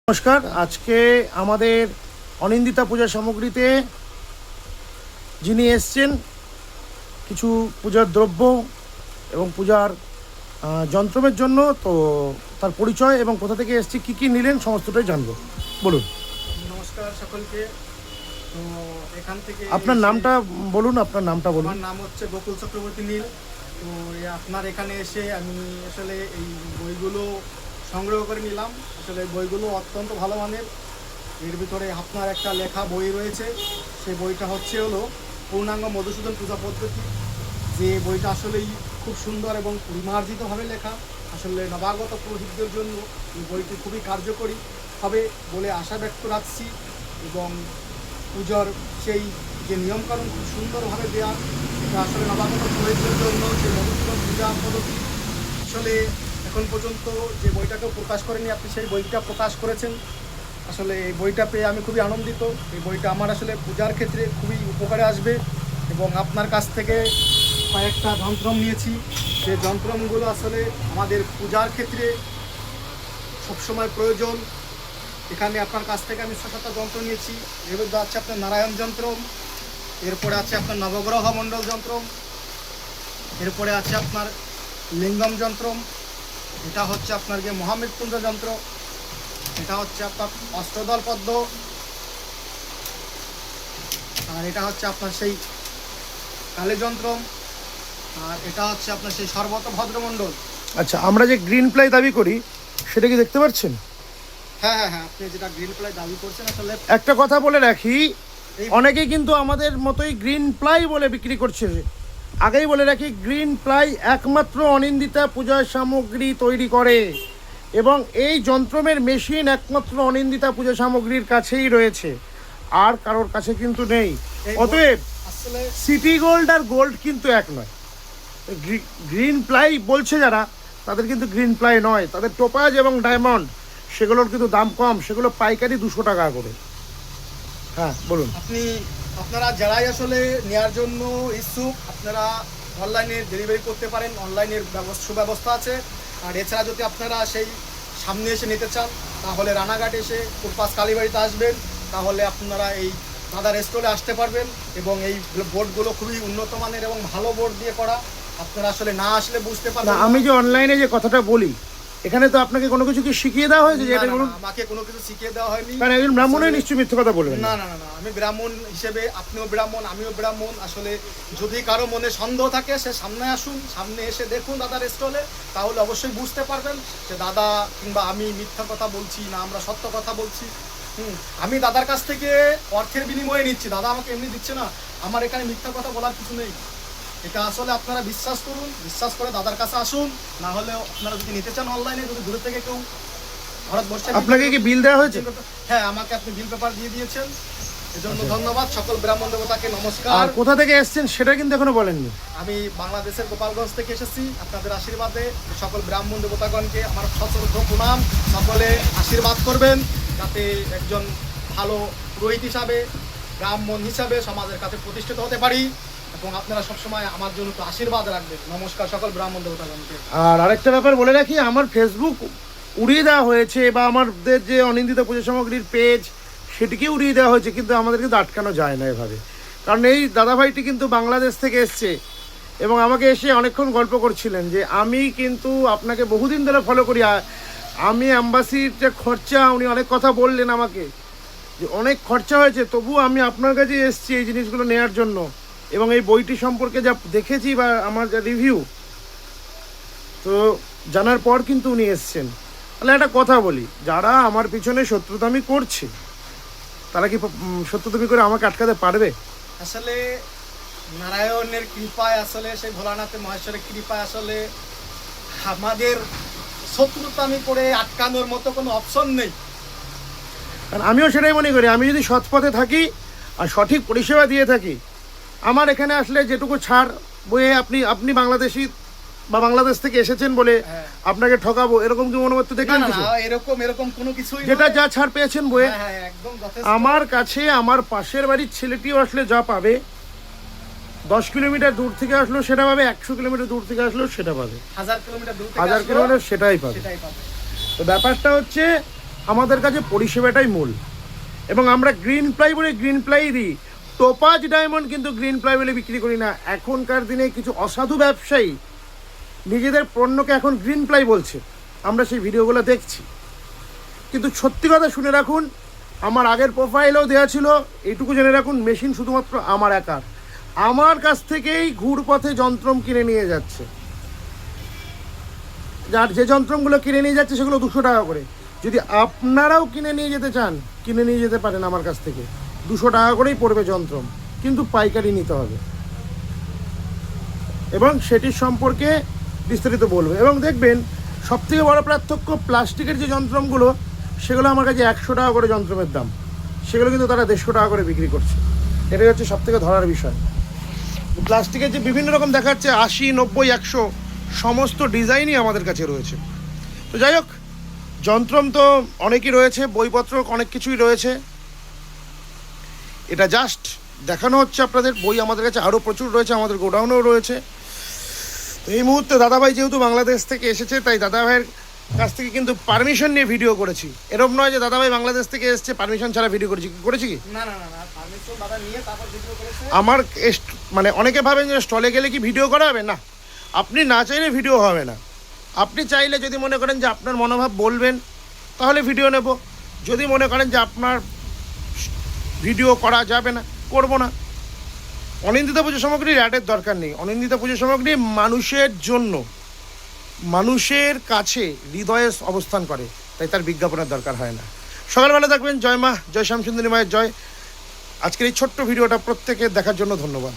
নমস্কার। আজকে আমাদের অনিন্দিতা পূজা সামগ্রীতে যিনি এসছেন কিছু পূজার দ্রব্য এবং পূজার যন্ত্রমের জন্য, তো তার পরিচয় এবং কোথা থেকে এসছে, কী কী নিলেন সমস্তটাই জানবো। বলুন। নমস্কার সকলকে। তো এখান থেকে আপনার নামটা বলুন। আপনার নামটা বলুন। আমার নাম হচ্ছে বকুল চক্রবর্তী নীল। তো আপনার এখানে এসে আমি আসলে এই বইগুলো সংগ্রহ করে নিলাম। আসলে বইগুলো অত্যন্ত ভালো মানের। এর ভিতরে আপনার একটা লেখা বই রয়েছে, সেই বইটা হলো পূর্ণাঙ্গ মধুসূদন পূজা পদ্ধতি। যে বইটা আসলেই খুব সুন্দর এবং পরিমার্জিতভাবে লেখা। আসলে নবাগত পুরোহিতদের জন্য এই বইটি খুবই কার্যকরী হবে বলে আশা ব্যক্ত রাখছি। এবং পুজোর সেই যে নিয়মকানুন খুব সুন্দরভাবে দেওয়া, এটা আসলে নবাগত পুরোহিতদের জন্য যে মধুসূদন পূজা পদ্ধতি, আসলে এখন পর্যন্ত যে বইটাকেও প্রকাশ করেনি, আপনি সেই বইটা প্রকাশ করেছেন। আসলে এই বইটা পেয়ে আমি খুবই আনন্দিত। এই বইটা আমার আসলে পূজার ক্ষেত্রে খুবই উপকারে আসবে। এবং আপনার কাছ থেকে কয়েকটা যন্ত্রম নিয়েছি, যে যন্ত্রমগুলো আসলে আমাদের পূজার ক্ষেত্রে সবসময় প্রয়োজন। এখানে আপনার কাছ থেকে আমি 6-7টা যন্ত্র নিয়েছি। এর মধ্যে আছে আপনার নারায়ণ যন্ত্রম, এরপরে আছে আপনার নবগ্রহ মণ্ডল যন্ত্রম, এরপরে আছে আপনার লিঙ্গম যন্ত্রম, এটা হচ্ছে আপনার যে মহামৃত্যুঞ্জয় যন্ত্র, এটা হচ্ছে আপনার অষ্টদল পদ্ম, আর এটা হচ্ছে আপনার সেই কালী যন্ত্রম, আর এটা হচ্ছে আপনার সেই সর্বত ভদ্রমণ্ডল। আচ্ছা, আমরা যে গ্রিন প্লাই দাবি করি সেটা কি দেখতে পাচ্ছেন? হ্যাঁ হ্যাঁ হ্যাঁ, আপনি যেটা গ্রিন প্লাই দাবি করছেন, আসলে একটা কথা বলে রাখি, অনেকেই কিন্তু আমাদের মতোই গ্রিন প্লাই বলে বিক্রি করছে। আগেই বলে রাখি, গ্রিন প্লাই একমাত্র অনিন্দিতা পূজা সামগ্রী তৈরি করে এবং এই যন্ত্রমের মেশিন একমাত্র অনিন্দিতা পূজা সামগ্রীর কাছেই রয়েছে, আর কারোর কাছে কিন্তু নেই। অতএব আসলে সিটি গোল্ড আর গোল্ড কিন্তু এক নয়। গ্রিন প্লাই বলছে যারা, তাদের কিন্তু গ্রিন প্লাই নয়, তাদের টোপাজ এবং ডায়মন্ড সেগুলোর কিন্তু দাম কম, সেগুলো পাইকারি 200 টাকা করে। হ্যাঁ বলুন। আপনারা যারাই আসলে নেওয়ার জন্য ইচ্ছুক, আপনারা অনলাইনে ডেলিভারি করতে পারেন, অনলাইনের সুব্যবস্থা আছে। আর এছাড়া যদি আপনারা সেই সামনে এসে নিতে চান, তাহলে রানাঘাট এসে ফুটপাস কালীবাড়িতে আসবেন, তাহলে আপনারা এই দাদার স্টলে আসতে পারবেন। এবং এই বোর্ডগুলো খুবই উন্নত মানের এবং ভালো বোর্ড দিয়ে করা। আপনারা আসলে না আসলে বুঝতে পারবেন। আমি যে অনলাইনে যে কথাটা বলি, এখানে তো আপনাকে কোনো কিছু কি শিখিয়ে দেওয়া হয়েছে? যেটা বলুন। আমাকে কোনো কিছু শিখিয়ে দেওয়া হয়নি। কারণ একজন ব্রাহ্মণই নিশ্চয়ই মিথ্যে কথা বলবেন না না না, আমি ব্রাহ্মণ হিসেবে, আপনিও ব্রাহ্মণ, আমিও ব্রাহ্মণ। আসলে যদি কারো মনে সন্দেহ থাকে, সে সামনে আসুন, সামনে এসে দেখুন দাদার স্টলে, তাহলে অবশ্যই বুঝতে পারবেন যে দাদা কিংবা আমি মিথ্যা কথা বলছি না, আমরা সত্য কথা বলছি। আমি দাদার কাছ থেকে অর্থের বিনিময়ে নিচ্ছি, দাদা আমাকে এমনি দিচ্ছে না। আমার এখানে মিথ্যা কথা বলার কিছু নেই। এটা আসলে আপনারা বিশ্বাস করুন, বিশ্বাস করে দাদার কাছে আসুন। না হলে আপনারা যদি নিতে চান অনলাইনে, যদি দূরে থেকে কেউ ভারতবর্ষে, আপনাকে কি বিল দেওয়া হয়েছে? হ্যাঁ, আমাকে আপনি বিল পেপার দিয়ে দিয়েছেন, এজন্য ধন্যবাদ। সকল ব্রাহ্মণ দেবতাকে নমস্কার। আর কোথা থেকে এসেছেন সেটা কিন্তু এখনো বলেননি। আমি বাংলাদেশের গোপালগঞ্জ থেকে এসেছি। আপনাদের আশীর্বাদে সকল ব্রাহ্মণ দেবতাগণকে আমার সশ্রদ্ধ প্রণাম। সকলে আশীর্বাদ করবেন যাতে একজন ভালো পুরোহিত হিসাবে, ব্রাহ্মণ হিসাবে সমাজের কাছে প্রতিষ্ঠিত হতে পারি। এবং আপনারা সবসময় আমার জন্য তো আশীর্বাদ রাখবেন। নমস্কার সকল ব্রাহ্মণ দেবতাগণকে। আর আরেকটা ব্যাপার বলে রাখি, আমার ফেসবুক উড়িয়ে দেওয়া হয়েছে বা আমাদের যে অনিন্দিতা পূজা সামগ্রীর পেজ সেটিকে উড়িয়ে দেওয়া হয়েছে, কিন্তু আমাদের কিন্তু আটকানো যায় না এভাবে। কারণ এই দাদাভাইটি কিন্তু বাংলাদেশ থেকে এসছে এবং আমাকে এসে অনেকক্ষণ গল্প করছিলেন যে আমি কিন্তু আপনাকে বহুদিন ধরে ফলো করি, আমি অ্যাম্বাসির যে খরচা, উনি অনেক কথা বললেন আমাকে যে অনেক খরচা হয়েছে, তবু আমি আপনার কাছে এসেছি এই জিনিসগুলো নেওয়ার জন্য। এবং এই বইটি সম্পর্কে যা দেখেছি বা আমার যা রিভিউ, তো জানার পর কিন্তু উনি এসছেন। তাহলে একটা কথা বলি, যারা আমার পিছনে শত্রুতামি করছে, তারা কি শত্রুতামি করে আমাকে আটকাতে পারবে? আসলে নারায়ণের কৃপায়, আসলে সেই ভোলানাথের মহেশ্বরের কৃপায় আসলে আমাদের শত্রুতামি করে আটকানোর মতো কোনো অপশন নেই। কারণ আমিও সেটাই মনে করি, আমি যদি সৎ পথে থাকি আর সঠিক পরিষেবা দিয়ে থাকি, আমার এখানে আসলে যেটুকু ছাড় বইয়ে আপনি বাংলাদেশি বা বাংলাদেশ থেকে এসেছেন বলে আপনাকে ঠকাবো, এরকম কি মনোভাব দেখলেন? এরকম কোনো কিছুই যেটা যা ছাড় পেয়েছেন বইয়ে, একদম আমার কাছে আমার পাশের বাড়ির ছেলেটিও আসলে যা পাবে, 10 কিলোমিটার দূর থেকে আসলেও সেটা পাবে, 100 কিলোমিটার দূর থেকে আসলেও সেটা পাবে, 1000 কিলোমিটার দূর থেকে 1000 কিলোমিটার সেটাই পাবে। তো ব্যাপারটা হচ্ছে আমাদের কাছে পরিষেবাটাই মূল। এবং আমরা গ্রিন প্লাই বলে গ্রিন প্লাই দিই, টোপাজ ডায়মন্ড কিন্তু গ্রিন প্লাই বলে বিক্রি করি না। এখনকার দিনে কিছু অসাধু ব্যবসায়ী নিজেদের পণ্যকে এখন গ্রিন প্লাই বলছে, আমরা সেই ভিডিওগুলো দেখছি। কিন্তু সত্যি কথা শুনে রাখুন, আমার আগের প্রোফাইলেও দেওয়া ছিল, এইটুকু জেনে রাখুন, মেশিন শুধুমাত্র আমার একার। আমার কাছ থেকেই ঘুরপথে যন্ত্রম কিনে নিয়ে যাচ্ছে। যার যে যন্ত্রমগুলো কিনে নিয়ে যাচ্ছে সেগুলো 200 টাকা করে। যদি আপনারাও কিনে নিয়ে যেতে চান, কিনে নিয়ে যেতে পারেন আমার কাছ থেকে। 200 টাকা করেই পড়বে যন্ত্রম, কিন্তু পাইকারি নিতে হবে। এবং সেটির সম্পর্কে বিস্তারিত বলবো। এবং দেখবেন সবথেকে বড় পার্থক্য, প্লাস্টিকের যে যন্ত্রমগুলো সেগুলো আমার কাছে 100 টাকা করে যন্ত্রমের দাম, সেগুলো কিন্তু তারা 150 টাকা করে বিক্রি করছে। এটাই হচ্ছে সবথেকে ধরার বিষয়। প্লাস্টিকের যে বিভিন্ন রকম দেখাচ্ছে 80, 90, 100 সমস্ত ডিজাইনই আমাদের কাছে রয়েছে। তো যাই হোক, যন্ত্রম তো অনেকই রয়েছে, বইপত্র অনেক কিছুই রয়েছে। এটা জাস্ট দেখানো হচ্ছে আপনাদের। বই আমাদের কাছে আরও প্রচুর রয়েছে, আমাদের গোডাউনেও রয়েছে। তো এই মুহূর্তে দাদাভাই যেহেতু বাংলাদেশ থেকে এসেছে, তাই দাদাভাইয়ের কাছ থেকে কিন্তু পারমিশন নিয়ে ভিডিও করেছি। এরকম নয় যে দাদাভাই বাংলাদেশ থেকে এসেছে পারমিশন ছাড়া ভিডিও করেছি কি? না, পারমিশন দাদা নিয়ে তারপর ভিডিও করেছে। আমার মানে অনেকে ভাবেন যে স্টলে গেলে কি ভিডিও করা হবে, না। আপনি না চাইলে ভিডিও হবে না। আপনি চাইলে যদি মনে করেন যে আপনার মনোভাব বলবেন, তাহলে ভিডিও নেব। যদি মনে করেন যে আপনার ভিডিও করা যাবে না, করব না। অনিন্দিতা পুজো সামগ্রীর অ্যাডের দরকার নেই। অনিন্দিতা পুজো সামগ্রী মানুষের জন্য, মানুষের কাছে হৃদয়ে অবস্থান করে, তাই তার বিজ্ঞাপনের দরকার হয় না। সকালবেলা থাকবেন। জয় মা, জয় শ্যামসুন্দরী মায়ের জয়। আজকের এই ছোট্ট ভিডিওটা প্রত্যেকে দেখার জন্য ধন্যবাদ।